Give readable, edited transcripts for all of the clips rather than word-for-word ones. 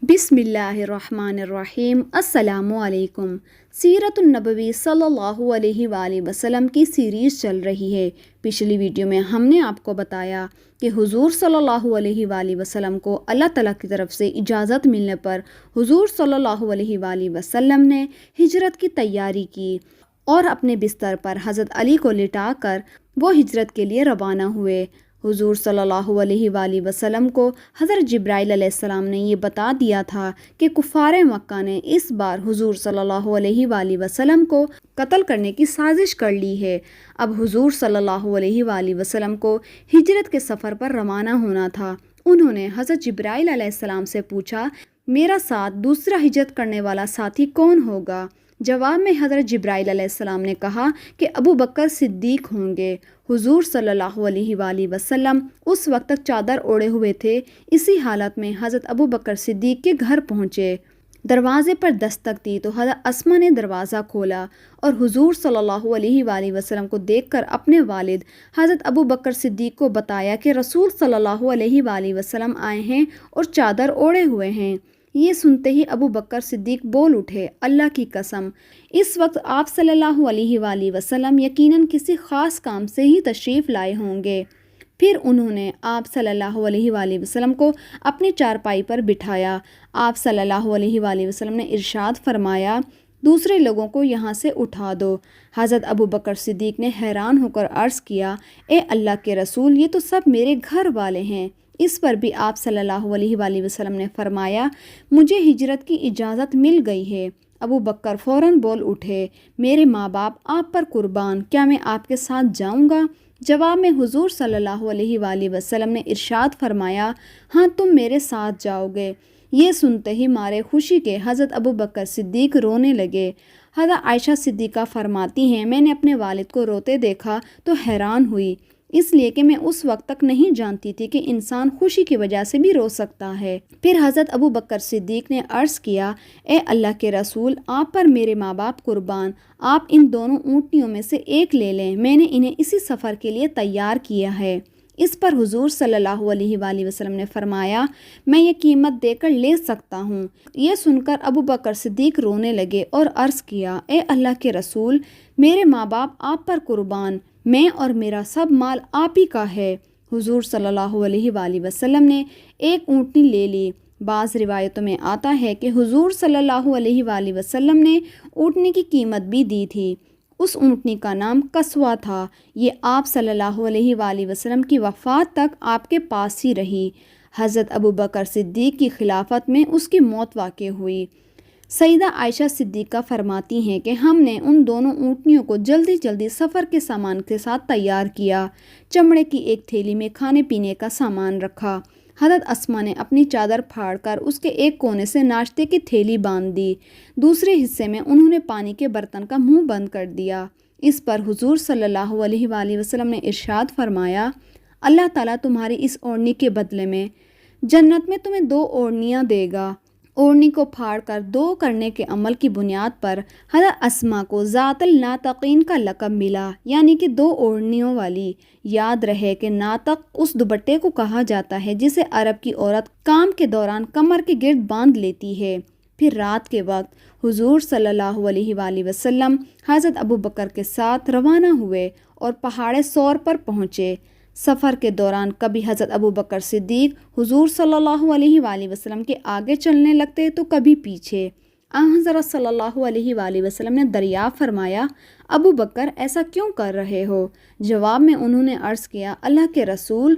بسم اللہ الرحمن الرحیم۔ السلام علیکم۔ سیرت النبوی صلی اللہ علیہ وآلہ وسلم کی سیریز چل رہی ہے۔ پچھلی ویڈیو میں ہم نے آپ کو بتایا کہ حضور صلی اللہ علیہ وآلہ وسلم کو اللہ تعالیٰ کی طرف سے اجازت ملنے پر حضور صلی اللہ علیہ وآلہ وسلم نے ہجرت کی تیاری کی اور اپنے بستر پر حضرت علی کو لٹا کر وہ ہجرت کے لیے روانہ ہوئے۔ حضور صلی اللہ علیہ وآلہ وسلم کو حضرت جبرائیل علیہ السلام نے یہ بتا دیا تھا کہ کفار مکہ نے اس بار حضور صلی اللہ علیہ وآلہ وسلم کو قتل کرنے کی سازش کر لی ہے۔ اب حضور صلی اللہ علیہ وآلہ وسلم کو ہجرت کے سفر پر روانہ ہونا تھا۔ انہوں نے حضرت جبرائیل علیہ السلام سے پوچھا، میرا ساتھ دوسرا ہجرت کرنے والا ساتھی کون ہوگا؟ جواب میں حضرت جبرائیل علیہ السلام نے کہا کہ ابو بکر صدیق ہوں گے۔ حضور صلی اللہ علیہ وآلہ وسلم اس وقت تک چادر اوڑھے ہوئے تھے۔ اسی حالت میں حضرت ابو بکر صدیق کے گھر پہنچے۔ دروازے پر دستک دی تو حضرت اسما نے دروازہ کھولا اور حضور صلی اللہ علیہ وآلہ وسلم کو دیکھ کر اپنے والد حضرت ابو بکر صدیق کو بتایا کہ رسول صلی اللہ علیہ وآلہ وسلم آئے ہیں اور چادر اوڑھے ہوئے ہیں۔ یہ سنتے ہی ابو بکر صدیق بول اٹھے، اللہ کی قسم، اس وقت آپ صلی اللہ علیہ وآلہ وسلم یقیناً کسی خاص کام سے ہی تشریف لائے ہوں گے۔ پھر انہوں نے آپ صلی اللہ علیہ وآلہ وسلم کو اپنی چارپائی پر بٹھایا۔ آپ صلی اللہ علیہ وآلہ وسلم نے ارشاد فرمایا، دوسرے لوگوں کو یہاں سے اٹھا دو۔ حضرت ابو بکر صدیق نے حیران ہو کر عرض کیا، اے اللہ کے رسول، یہ تو سب میرے گھر والے ہیں۔ اس پر بھی آپ صلی اللہ علیہ وآلہ وسلم نے فرمایا، مجھے ہجرت کی اجازت مل گئی ہے۔ ابو بکر فوراً بول اٹھے، میرے ماں باپ آپ پر قربان، کیا میں آپ کے ساتھ جاؤں گا؟ جواب میں حضور صلی اللہ علیہ وآلہ وسلم نے ارشاد فرمایا، ہاں تم میرے ساتھ جاؤ گے۔ یہ سنتے ہی مارے خوشی کے حضرت ابو بکر صدیق رونے لگے۔ حضرت عائشہ صدیقہ فرماتی ہیں، میں نے اپنے والد کو روتے دیکھا تو حیران ہوئی، اس لیے کہ میں اس وقت تک نہیں جانتی تھی کہ انسان خوشی کی وجہ سے بھی رو سکتا ہے۔ پھر حضرت ابو بکر صدیق نے عرض کیا، اے اللہ کے رسول، آپ پر میرے ماں باپ قربان، آپ ان دونوں اونٹنیوں میں سے ایک لے لیں، میں نے انہیں اسی سفر کے لیے تیار کیا ہے۔ اس پر حضور صلی اللہ علیہ وآلہ وسلم نے فرمایا، میں یہ قیمت دے کر لے سکتا ہوں۔ یہ سن کر ابو بکر صدیق رونے لگے اور عرض کیا، اے اللہ کے رسول، میرے ماں باپ آپ پر قربان، میں اور میرا سب مال آپ ہی کا ہے۔ حضور صلی اللہ علیہ وآلہ وسلم نے ایک اونٹنی لے لی۔ بعض روایتوں میں آتا ہے کہ حضور صلی اللہ علیہ وآلہ وسلم نے اونٹنی کی قیمت بھی دی تھی۔ اس اونٹنی کا نام کسوہ تھا۔ یہ آپ صلی اللہ علیہ وآلہ وسلم کی وفات تک آپ کے پاس ہی رہی۔ حضرت ابو بکر صدیق کی خلافت میں اس کی موت واقع ہوئی۔ سیدہ عائشہ صدیقہ فرماتی ہیں کہ ہم نے ان دونوں اونٹنیوں کو جلدی سفر کے سامان کے ساتھ تیار کیا۔ چمڑے کی ایک تھیلی میں کھانے پینے کا سامان رکھا۔ حضرت اسما نے اپنی چادر پھاڑ کر اس کے ایک کونے سے ناشتے کی تھیلی باندھ دی، دوسرے حصے میں انہوں نے پانی کے برتن کا منہ بند کر دیا۔ اس پر حضور صلی اللہ علیہ وآلہ وسلم نے ارشاد فرمایا، اللہ تعالیٰ تمہاری اس اوڑھنی کے بدلے میں جنت میں تمہیں 2 اوڑھنیاں دے گا۔ اوڑھنی کو پھاڑ کر 2 کرنے کے عمل کی بنیاد پر حضرت اسما کو ذات الناطقین کا لقب ملا، یعنی کہ 2 اوڑھنیوں والی۔ یاد رہے کہ ناطق اس دوپٹے کو کہا جاتا ہے جسے عرب کی عورت کام کے دوران کمر کے گرد باندھ لیتی ہے۔ پھر رات کے وقت حضور صلی اللہ علیہ وآلہ وسلم حضرت ابو بکر کے ساتھ روانہ ہوئے اور پہاڑ ثور پر پہنچے۔ سفر کے دوران کبھی حضرت ابو بکر صدیق حضور صلی اللہ علیہ وآلہ وسلم کے آگے چلنے لگتے تو کبھی پیچھے۔ حضرت صلی اللہ علیہ وآلہ وسلم نے دریافت فرمایا، ابو بکر ایسا کیوں کر رہے ہو؟ جواب میں انہوں نے عرض کیا، اللہ کے رسول،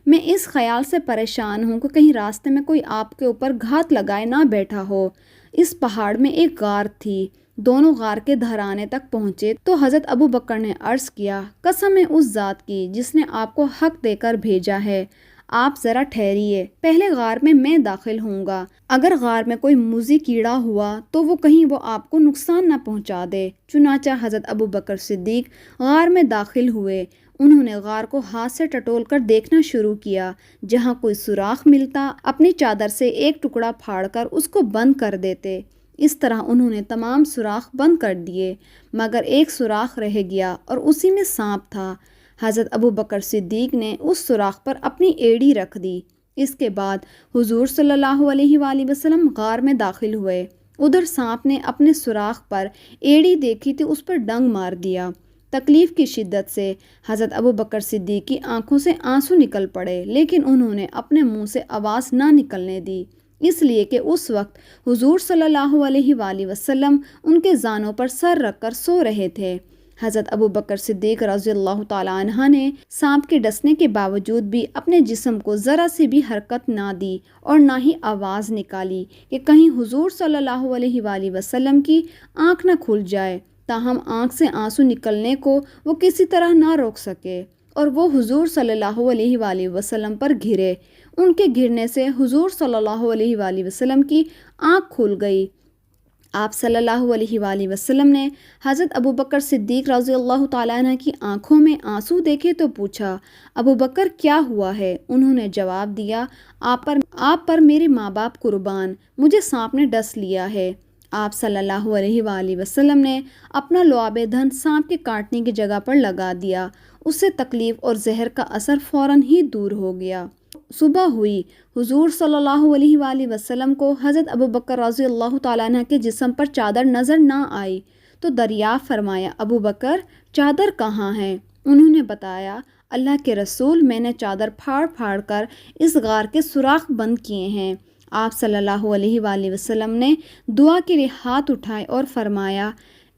میں اس خیال سے پریشان ہوں کہ کہیں راستے میں کوئی آپ کے اوپر گھات لگائے نہ بیٹھا ہو۔ اس پہاڑ میں ایک غار تھی۔ دونوں غار کے دھرانے تک پہنچے تو حضرت ابو بکر نے عرض کیا، قسم ہے اس ذات کی جس نے آپ کو حق دے کر بھیجا ہے، آپ ذرا ٹھہریے، پہلے غار میں داخل ہوں گا۔ اگر غار میں کوئی موذی کیڑا ہوا تو وہ کہیں وہ آپ کو نقصان نہ پہنچا دے۔ چنانچہ حضرت ابو بکر صدیق غار میں داخل ہوئے۔ انہوں نے غار کو ہاتھ سے ٹٹول کر دیکھنا شروع کیا۔ جہاں کوئی سوراخ ملتا اپنی چادر سے ایک ٹکڑا پھاڑ کر اس کو بند کر دیتے۔ اس طرح انہوں نے تمام سوراخ بند کر دیے، مگر ایک سوراخ رہ گیا اور اسی میں سانپ تھا۔ حضرت ابو بکر صدیق نے اس سوراخ پر اپنی ایڑی رکھ دی۔ اس کے بعد حضور صلی اللہ علیہ وآلہ وسلم غار میں داخل ہوئے۔ ادھر سانپ نے اپنے سوراخ پر ایڑی دیکھی تھی، اس پر ڈنگ مار دیا۔ تکلیف کی شدت سے حضرت ابوبکر صدیق کی آنکھوں سے آنسو نکل پڑے، لیکن انہوں نے اپنے منہ سے آواز نہ نکلنے دی، اس لیے کہ اس وقت حضور صلی اللہ علیہ وآلہ وسلم ان کے زانوں پر سر رکھ کر سو رہے تھے۔ حضرت ابوبکر صدیق رضی اللہ تعالیٰ عنہ نے سانپ کے ڈسنے کے باوجود بھی اپنے جسم کو ذرا سی بھی حرکت نہ دی اور نہ ہی آواز نکالی کہ کہیں حضور صلی اللہ علیہ وآلہ وسلم کی آنکھ نہ کھل جائے۔ تاہم آنکھ سے آنسو نکلنے کو وہ کسی طرح نہ روک سکے اور وہ حضور صلی اللہ علیہ وآلہ وسلم پر گرے۔ ان کے گرنے سے حضور صلی اللہ علیہ وآلہ وسلم کی آنکھ کھل گئی۔ آپ صلی اللہ علیہ وآلہ وسلم نے حضرت ابوبکر صدیق رضی اللہ تعالیٰ عنہ کی آنکھوں میں آنسو دیکھے تو پوچھا، ابوبکر کیا ہوا ہے؟ انہوں نے جواب دیا، آپ پر میرے ماں باپ قربان، مجھے سانپ نے ڈس لیا ہے۔ آپ صلی اللہ علیہ وآلہ وسلم نے اپنا لعاب دہن سانپ کے کاٹنے کی جگہ پر لگا دیا، اس سے تکلیف اور زہر کا اثر فوراً ہی دور ہو گیا۔ صبح ہوئی، حضور صلی اللہ علیہ وآلہ وسلم کو حضرت ابوبکر رضی اللہ تعالیٰ عنہ کے جسم پر چادر نظر نہ آئی تو دریافت فرمایا، ابوبکر چادر کہاں ہے؟ انہوں نے بتایا، اللہ کے رسول، میں نے چادر پھاڑ پھاڑ کر اس غار کے سوراخ بند کیے ہیں۔ آپ صلی اللہ علیہ وآلہ وسلم نے دعا کے لیے ہاتھ اٹھائے اور فرمایا،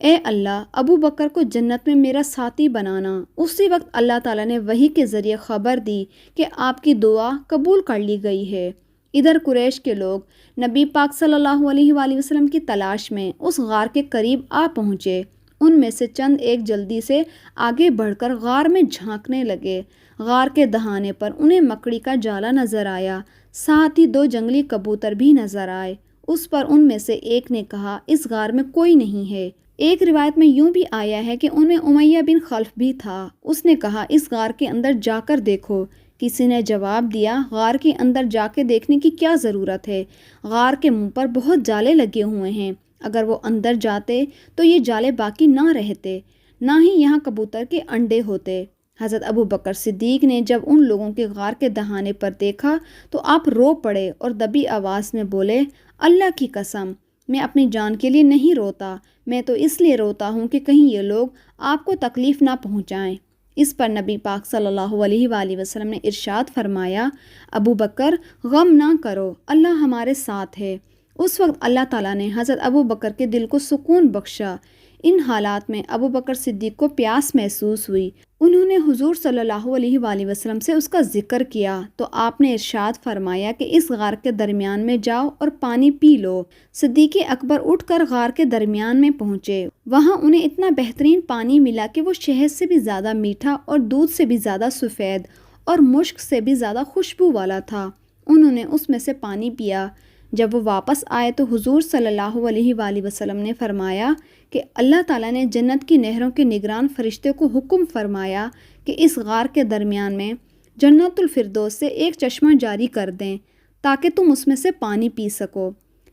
اے اللہ، ابوبکر کو جنت میں میرا ساتھی بنانا۔ اسی وقت اللہ تعالیٰ نے وحی کے ذریعے خبر دی کہ آپ کی دعا قبول کر لی گئی ہے۔ ادھر قریش کے لوگ نبی پاک صلی اللہ علیہ وآلہ وسلم کی تلاش میں اس غار کے قریب آ پہنچے۔ ان میں سے چند ایک جلدی سے آگے بڑھ کر غار میں جھانکنے لگے۔ غار کے دہانے پر انہیں مکڑی کا جالا نظر آیا، ساتھ ہی 2 جنگلی کبوتر بھی نظر آئے۔ اس پر ان میں سے ایک نے کہا، اس غار میں کوئی نہیں ہے۔ ایک روایت میں یوں بھی آیا ہے کہ ان میں امیہ بن خلف بھی تھا۔ اس نے کہا، اس غار کے اندر جا کر دیکھو۔ کسی نے جواب دیا، غار کے اندر جا کے دیکھنے کی کیا ضرورت ہے؟ غار کے منہ پر بہت جالے لگے ہوئے ہیں، اگر وہ اندر جاتے تو یہ جالے باقی نہ رہتے، نہ ہی یہاں کبوتر کے انڈے ہوتے۔ حضرت ابوبکر صدیق نے جب ان لوگوں کے غار کے دہانے پر دیکھا تو آپ رو پڑے اور دبی آواز میں بولے، اللہ کی قسم، میں اپنی جان کے لیے نہیں روتا، میں تو اس لیے روتا ہوں کہ کہیں یہ لوگ آپ کو تکلیف نہ پہنچائیں۔ اس پر نبی پاک صلی اللہ علیہ وآلہ وسلم نے ارشاد فرمایا، ابوبکر غم نہ کرو، اللہ ہمارے ساتھ ہے۔ اس وقت اللہ تعالیٰ نے حضرت ابوبکر کے دل کو سکون بخشا۔ ان حالات میں ابوبکر صدیق کو پیاس محسوس ہوئی۔ انہوں نے حضور صلی اللہ علیہ وآلہ وسلم سے اس کا ذکر کیا تو آپ نے ارشاد فرمایا کہ اس غار کے درمیان میں جاؤ اور پانی پی لو۔ صدیق اکبر اٹھ کر غار کے درمیان میں پہنچے۔ وہاں انہیں اتنا بہترین پانی ملا کہ وہ شہد سے بھی زیادہ میٹھا اور دودھ سے بھی زیادہ سفید اور مشک سے بھی زیادہ خوشبو والا تھا۔ انہوں نے اس میں سے پانی پیا۔ جب وہ واپس آئے تو حضور صلی اللہ علیہ وآلہ وسلم نے فرمایا کہ اللہ تعالیٰ نے جنت کی نہروں کے نگران فرشتے کو حکم فرمایا کہ اس غار کے درمیان میں جنت الفردوس سے ایک چشمہ جاری کر دیں تاکہ تم اس میں سے پانی پی سکو۔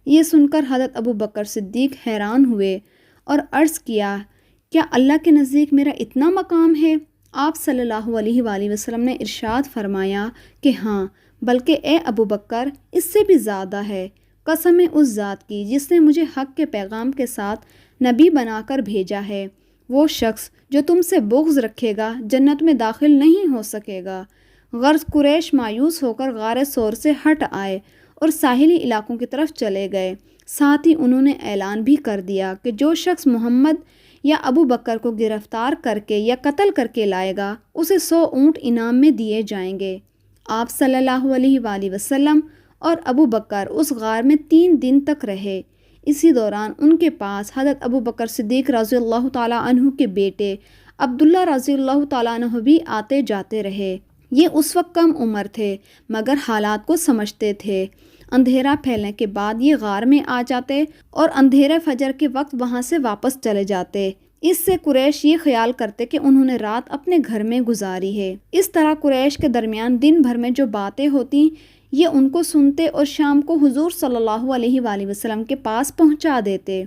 یہ سن کر حضرت ابوبکر صدیق حیران ہوئے اور عرض کیا، کیا اللہ کے نزدیک میرا اتنا مقام ہے؟ آپ صلی اللہ علیہ وآلہ وسلم نے ارشاد فرمایا کہ ہاں، بلکہ اے ابوبکر، اس سے بھی زیادہ ہے۔ قسم ہے اس ذات کی جس نے مجھے حق کے پیغام کے ساتھ نبی بنا کر بھیجا ہے، وہ شخص جو تم سے بغض رکھے گا جنت میں داخل نہیں ہو سکے گا۔ غرض قریش مایوس ہو کر غار ثور سے ہٹ آئے اور ساحلی علاقوں کی طرف چلے گئے۔ ساتھ ہی انہوں نے اعلان بھی کر دیا کہ جو شخص محمد یا ابوبکر کو گرفتار کر کے یا قتل کر کے لائے گا اسے 100 اونٹ انعام میں دیے جائیں گے۔ آپ صلی اللہ علیہ وآلہ وسلم اور ابوبکر اس غار میں 3 دن تک رہے۔ اسی دوران ان کے پاس حضرت ابوبکر صدیق رضی اللہ تعالیٰ عنہ کے بیٹے عبداللہ رضی اللہ تعالیٰ عنہ بھی آتے جاتے رہے۔ یہ اس وقت کم عمر تھے مگر حالات کو سمجھتے تھے۔ اندھیرا پھیلنے کے بعد یہ غار میں آ جاتے اور اندھیرے فجر کے وقت وہاں سے واپس چلے جاتے۔ اس سے قریش یہ خیال کرتے کہ انہوں نے رات اپنے گھر میں گزاری ہے۔ اس طرح قریش کے درمیان دن بھر میں جو باتیں ہوتی یہ ان کو سنتے اور شام کو حضور صلی اللہ علیہ وآلہ وسلم کے پاس پہنچا دیتے۔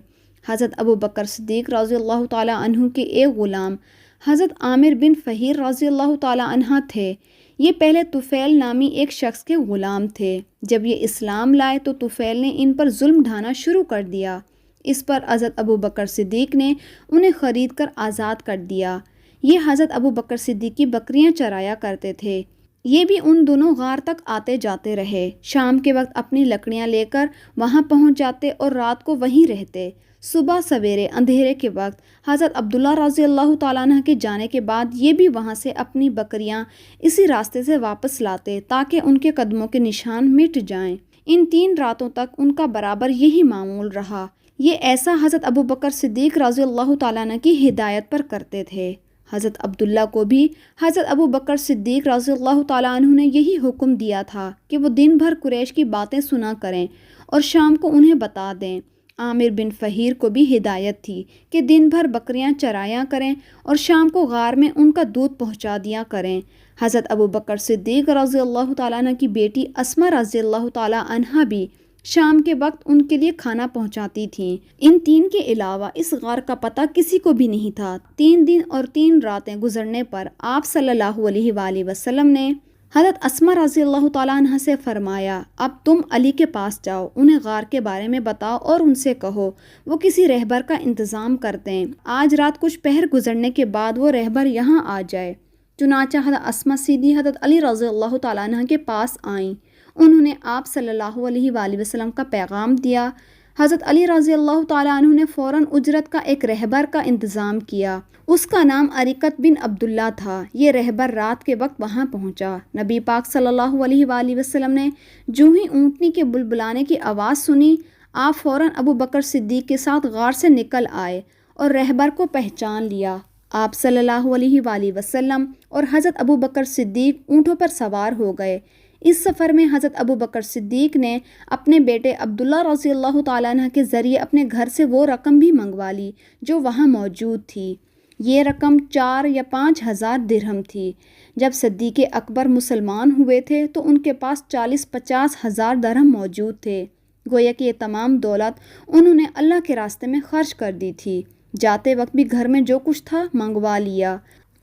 حضرت ابوبکر صدیق رضی اللہ تعالیٰ عنہ کے ایک غلام حضرت عامر بن فہیر رضی اللہ تعالیٰ عنہ تھے۔ یہ پہلے طفیل نامی ایک شخص کے غلام تھے۔ جب یہ اسلام لائے تو طفیل نے ان پر ظلم ڈھانا شروع کر دیا۔ اس پر حضرت ابوبکر صدیق نے انہیں خرید کر آزاد کر دیا۔ یہ حضرت ابوبکر صدیق کی بکریاں چرایا کرتے تھے۔ یہ بھی ان دونوں غار تک آتے جاتے رہے۔ شام کے وقت اپنی لکڑیاں لے کر وہاں پہنچ جاتے اور رات کو وہیں رہتے۔ صبح سویرے اندھیرے کے وقت حضرت عبداللہ رضی اللہ تعالیٰ عنہ کے جانے کے بعد یہ بھی وہاں سے اپنی بکریاں اسی راستے سے واپس لاتے تاکہ ان کے قدموں کے نشان مٹ جائیں۔ ان 3 راتوں تک ان کا برابر یہی معمول رہا۔ یہ ایسا حضرت ابوبکر صدیق رضی اللہ تعالیٰ عنہ کی ہدایت پر کرتے تھے۔ حضرت عبداللہ کو بھی حضرت ابوبکر صدیق رضی اللہ تعالیٰ عنہ نے یہی حکم دیا تھا کہ وہ دن بھر قریش کی باتیں سنا کریں اور شام کو انہیں بتا دیں۔ عامر بن فہیر کو بھی ہدایت تھی کہ دن بھر بکریاں چرایا کریں اور شام کو غار میں ان کا دودھ پہنچا دیا کریں۔ حضرت ابوبکر صدیق رضی اللہ تعالیٰ عنہ کی بیٹی اسما رضی اللہ تعالیٰ عنہا بھی شام کے وقت ان کے لیے کھانا پہنچاتی تھیں۔ ان 3 کے علاوہ اس غار کا پتہ کسی کو بھی نہیں تھا۔ 3 دن اور 3 راتیں گزرنے پر آپ صلی اللہ علیہ وآلہ وسلم نے حضرت اسما رضی اللہ تعالیٰ عنہ سے فرمایا، اب تم علی کے پاس جاؤ، انہیں غار کے بارے میں بتاؤ اور ان سے کہو وہ کسی رہبر کا انتظام کرتے ہیں۔ آج رات کچھ پہر گزرنے کے بعد وہ رہبر یہاں آ جائے۔ چنانچہ حضرت اسما سیدھی حضرت علی رضی اللہ تعالیٰ عنہ کے پاس آئیں۔ انہوں نے آپ صلی اللہ علیہ وآلہ وسلم کا پیغام دیا۔ حضرت علی رضی اللہ تعالیٰ عنہ نے فوراً اجرت کا ایک رہبر کا انتظام کیا۔ اس کا نام عریقت بن عبداللہ تھا۔ یہ رہبر رات کے وقت وہاں پہنچا۔ نبی پاک صلی اللہ علیہ وآلہ وسلم نے جو ہی اونٹنی کے بلبلانے کی آواز سنی، آپ فوراً ابوبکر صدیق کے ساتھ غار سے نکل آئے اور رہبر کو پہچان لیا۔ آپ صلی اللہ علیہ وآلہ وسلم اور حضرت ابوبکر صدیق اونٹوں پر سوار ہو گئے۔ اس سفر میں حضرت ابوبکر صدیق نے اپنے بیٹے عبداللہ رضی اللہ تعالیٰ عنہ کے ذریعے اپنے گھر سے وہ رقم بھی منگوا لی جو وہاں موجود تھی۔ یہ رقم 4 یا 5 ہزار درہم تھی۔ جب صدیق اکبر مسلمان ہوئے تھے تو ان کے پاس 40-50 ہزار درہم موجود تھے۔ گویا کہ یہ تمام دولت انہوں نے اللہ کے راستے میں خرچ کر دی تھی۔ جاتے وقت بھی گھر میں جو کچھ تھا منگوا لیا۔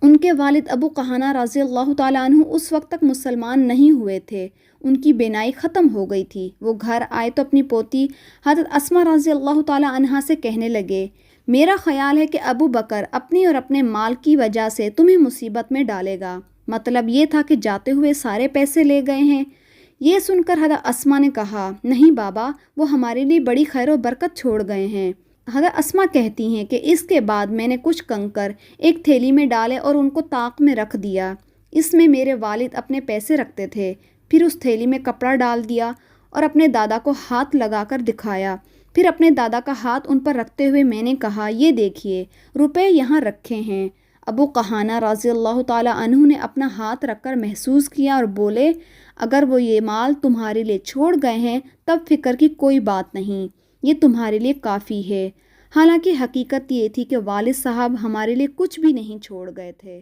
ان کے والد ابو قحانہ رضی اللہ تعالیٰ عنہ اس وقت تک مسلمان نہیں ہوئے تھے۔ ان کی بینائی ختم ہو گئی تھی۔ وہ گھر آئے تو اپنی پوتی حضرت اسما رضی اللہ تعالیٰ عنہا سے کہنے لگے، میرا خیال ہے کہ ابو بکر اپنی اور اپنے مال کی وجہ سے تمہیں مصیبت میں ڈالے گا۔ مطلب یہ تھا کہ جاتے ہوئے سارے پیسے لے گئے ہیں۔ یہ سن کر حضرت اسما نے کہا، نہیں بابا، وہ ہمارے لیے بڑی خیر و برکت چھوڑ گئے ہیں۔ حضرت اسما کہتی ہیں کہ اس کے بعد میں نے کچھ کنکر ایک تھیلی میں ڈالے اور ان کو طاق میں رکھ دیا۔ اس میں میرے والد اپنے پیسے رکھتے تھے۔ پھر اس تھیلی میں کپڑا ڈال دیا اور اپنے دادا کو ہاتھ لگا کر دکھایا۔ پھر اپنے دادا کا ہاتھ ان پر رکھتے ہوئے میں نے کہا، یہ دیکھیے، روپے یہاں رکھے ہیں۔ ابو قحانہ رضی اللہ تعالیٰ عنہ نے اپنا ہاتھ رکھ کر محسوس کیا اور بولے، اگر وہ یہ مال تمہارے لیے چھوڑ گئے ہیں تب فکر کی کوئی بات نہیں، یہ تمہارے لیے کافی ہے۔ حالانکہ حقیقت یہ تھی کہ والد صاحب ہمارے لیے کچھ بھی نہیں چھوڑ گئے تھے۔